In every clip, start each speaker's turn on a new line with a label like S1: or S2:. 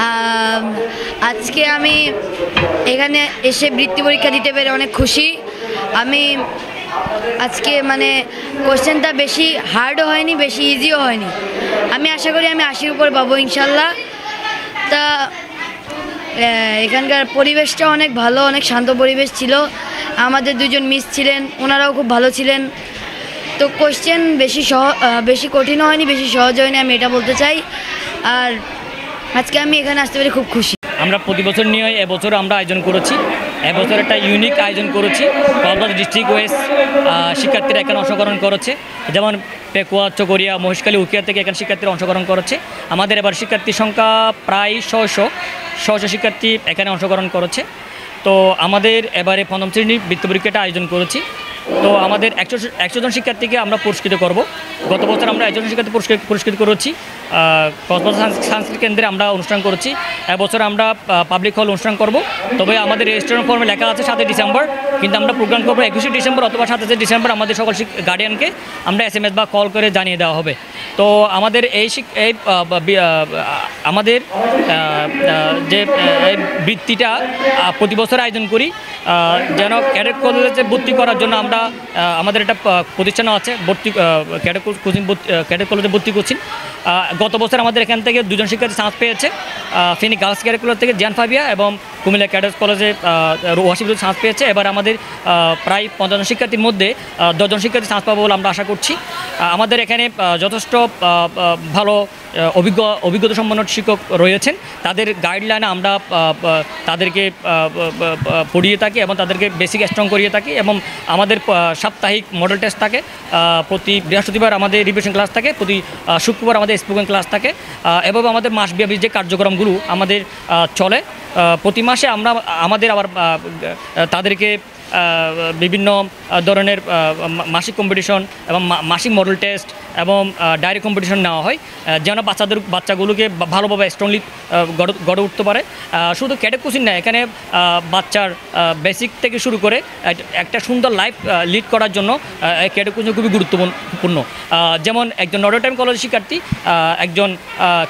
S1: আম, আজকে আমি এখানে এসে বৃত্তি পরীক্ষা দিতে পেরে অনেক খুশি। আমি আজকে কোশ্চেনটা বেশি হার্ডও হয়নি, বেশি ইজিও হয়নি। আমি আশা করি আমি 80-র উপর পাবো ইনশাল্লাহ। তা এখানকার পরিবেশটা অনেক ভালো, অনেক শান্ত পরিবেশ ছিল। আমাদের দুজন মিস ছিলেন, ওনারাও খুব ভালো ছিলেন। তো কোশ্চেন বেশি কঠিনও হয়নি, বেশি সহজ হয়নি, আমি এটা বলতে চাই। আর আজকে আমি এখানে আসতে পেরে খুব খুশি।
S2: আমরা প্রতি বছর নিয়ে এবছর আমরা আয়োজন করেছি। এবছর একটা ইউনিক আয়োজন করেছি। কক্সবাজার ডিস্ট্রিক্ট ওয়েস্ট শিক্ষার্থীরা এখানে অংশগ্রহণ করেছে, যেমন পেকুয়া, চকরিয়া, মহেশখালী, উকিয়া থেকে এখানে শিক্ষার্থীরা অংশগ্রহণ করেছে। আমাদের এবার শিক্ষার্থীর সংখ্যা প্রায় 600 শিক্ষার্থী এখানে অংশগ্রহণ করেছে। তো আমাদের এবারে 5ম শ্রেণীর বৃত্তি পরীক্ষাটা আয়োজন করেছি। তো আমাদের 100 জন শিক্ষার্থীকে আমরা পুরস্কৃত করব। গত বছর আমরা 1 জন শিক্ষার্থী পুরস্কৃত করেছি। কক্সবাজার সাংস্কৃতিক কেন্দ্রে আমরা অনুষ্ঠান করেছি। এবছর আমরা পাবলিক হল অনুষ্ঠান করব। তবে আমাদের রেজিস্ট্রেশন ফর্মে লেখা আছে 7 ডিসেম্বর, কিন্তু আমরা প্রোগ্রাম করবো 21 ডিসেম্বর অথবা 27 ডিসেম্বর। আমাদের সকল গার্ডিয়ানকে আমরা SMS বা কল করে জানিয়ে দেওয়া হবে। তো আমাদের আমাদের যে বৃত্তিটা প্রতি বছর আয়োজন করি, যেন ক্যাডেট কলেজে ভর্তি করার জন্য আমরা আমাদের একটা প্রতিষ্ঠান আছে ক্যাডেট কলেজে ভর্তি কোচিং। গত বছর আমাদের এখান থেকে 2 জন শিক্ষার্থী চান্স পেয়েছে। ফেনী গার্লস ক্যাডেট কলেজ থেকে জিয়ান ফাবিয়া এবং কুমিল্লা ক্যাডেট কলেজে ওয়াসিফুল চান্স পেয়েছে। এবার আমাদের প্রায় 50 জন শিক্ষার্থীর মধ্যে 10 জন শিক্ষার্থী চান্স পাবো বলে আমরা আশা করছি। আমাদের এখানে যথেষ্ট ভালো অভিজ্ঞতা সম্পন্ন শিক্ষক রয়েছেন। তাদের গাইডলাইনে আমরা তাদেরকে পড়িয়ে থাকি এবং তাদেরকে বেসিক স্ট্রং করিয়ে থাকি। এবং আমাদের সাপ্তাহিক মডেল টেস্ট থাকে, প্রতি বৃহস্পতিবার আমাদের রিভিশন ক্লাস থাকে, প্রতি শুক্রবার আমাদের স্পোকেন ক্লাস থাকে। এবং আমাদের মাসব্যাপী যে কার্যক্রমগুলো আমাদের চলে, প্রতি মাসে আমাদের আবার তাদেরকে বিভিন্ন ধরনের মাসিক কম্পিটিশন এবং মাসিক মডেল টেস্ট এবং ডায়েরি কম্পিটিশন নেওয়া হয়, যেন বাচ্চাগুলোকে ভালোভাবে স্ট্রংলি গড়ে উঠতে পারে। শুধু ক্যাডেট কোচিং না, এখানে বাচ্চার বেসিক থেকে শুরু করে একটা সুন্দর লাইফ লিড করার জন্য ক্যাডেট কোচিং খুবই গুরুত্বপূর্ণ। যেমন একজন নটর ডেম কলেজ শিক্ষার্থী, একজন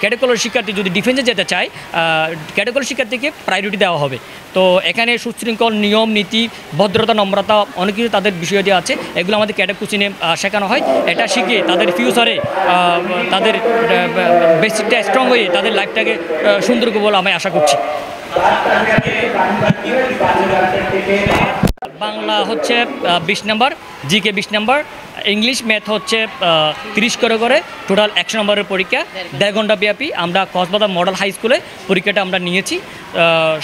S2: ক্যাডেট কলেজ শিক্ষার্থী যদি ডিফেন্সে যেতে চায়, ক্যাডেট কলেজ শিক্ষার্থীকে প্রায়োরিটি দেওয়া হবে। তো এখানে সুশৃঙ্খল নিয়ম নীতি, ভদ্রতা, নম্রতা, অনেক কিছু তাদের বিষয় দিয়ে আছে। এগুলো আমাদের ক্যাডেট কোচিংয়ে শেখানো হয়। এটা শিখে তাদের ফিউচারে তাদের বেসিকটা স্ট্রং হয়ে তাদের লাইফটাকে সুন্দর করবে বলে আমি আশা করছি। বাংলা হচ্ছে 20 নম্বর, জিকে 20 নম্বর, ইংলিশ ম্যাথ হচ্ছে 30 করে টোটাল 100 নম্বরের পরীক্ষা। 1.5 ঘন্টা ব্যাপী আমরা কক্সবাজার মডেল হাই স্কুলে পরীক্ষাটা আমরা নিয়েছি।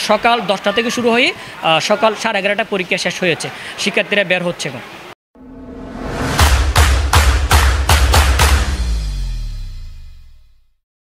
S2: সকাল 10টা থেকে শুরু হয়ে সকাল 11:30 পরীক্ষা শেষ হয়েছে। শিক্ষার্থীরা বের হচ্ছে এখন।